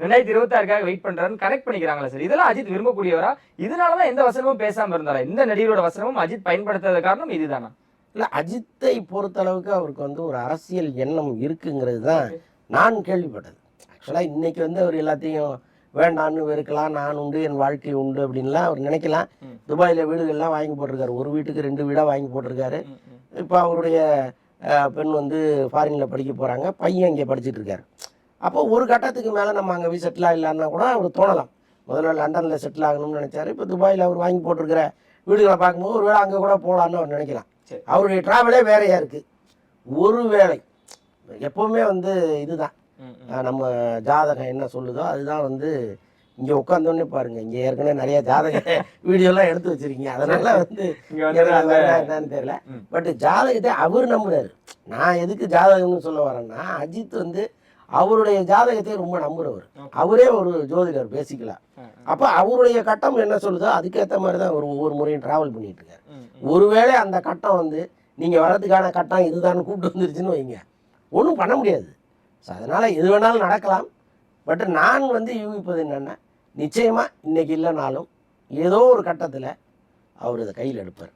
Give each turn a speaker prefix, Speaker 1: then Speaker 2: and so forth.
Speaker 1: 2026க்காக wait பண்றாருன்னு connect பண்ணிக்கிறாங்களா sir? இதெல்லாம் அஜித் விரும்பக்கூடியவரா? இதனாலதான் எந்த வசனமும் பேசாம இருந்தாரா? இந்த நடிகரோட வசனமும் அஜித் பயன்படுத்தாத காரணம் இதுதானா?
Speaker 2: இல்லை, அஜித்தை பொறுத்தளவுக்கு அவருக்கு வந்து ஒரு அரசியல் எண்ணம் இருக்குங்கிறது தான் நான் கேள்விப்பட்டது. ஆக்சுவலாக இன்னைக்கு வந்து அவர் எல்லாத்தையும் வேண்டான்னு வெறுக்கலாம், நான் உண்டு என் வாழ்க்கை உண்டு அப்படின்லாம் அவர் நினைக்கலாம். துபாயில் வீடுகள்லாம் வாங்கி போட்டிருக்காரு, ஒரு வீட்டுக்கு 2 வீடாக வாங்கி போட்டிருக்காரு. இப்போ அவருடைய பெண் வந்து ஃபாரினில் படிக்க போகிறாங்க, பையன் இங்கே படிச்சுட்டு இருக்காரு. அப்போ ஒரு கட்டத்துக்கு மேலே நம்ம அங்கே போய் செட்டில் ஆகலான்னா கூட அவர் தோணலாம். முதல்ல லண்டனில் செட்டில் ஆகணும்னு நினச்சாரு, இப்போ துபாயில் அவர் வாங்கி போட்டிருக்கிற வீடுகளை பார்க்கும்போது ஒரு வேளை அங்கே கூட போகலான்னு அவர் நினைக்கலாம். அவருடைய ட்ராவலே வேறையாக இருக்குது. ஒரு வேளை எப்போவுமே வந்து இதுதான் நம்ம ஜாதகம் என்ன சொல்லுதோ அதுதான் வந்து இங்கே உட்காந்தோடனே பாருங்கள், இங்கே ஏற்கனவே நிறைய ஜாதக வீடியோலாம் எடுத்து வச்சுருக்கீங்க, அதனால வந்து என்னன்னு தெரியல. பட் ஜாதகத்தை அவர் நம்புறாரு. நான் எதுக்கு ஜாதகம்னு சொல்ல வரேன்னா, அஜித் வந்து அவருடைய ஜாதகத்தை ரொம்ப நம்புறவர். அவரே ஒரு ஜோதிடர் பேசிக்கலாம். அப்போ அவருடைய கட்டம் என்ன சொல்லுதோ அதுக்கேற்ற மாதிரி தான் அவர் ஒவ்வொரு முறையும் ட்ராவல் பண்ணிட்டு இருக்காரு. ஒருவேளை அந்த கட்டம் வந்து நீங்கள் வர்றதுக்கான கட்டம் இதுதான் கூப்பிட்டு வந்துருச்சுன்னு வைங்க, ஒன்றும் பண்ண முடியாது. ஸோ அதனால் எது வேணாலும் நடக்கலாம். பட் நான் வந்து யூகிப்பது என்னென்னா, நிச்சயமாக இன்றைக்கி இல்லைனாலும் ஏதோ ஒரு கட்டத்தில் அவர் இதை கையில் எடுப்பார்.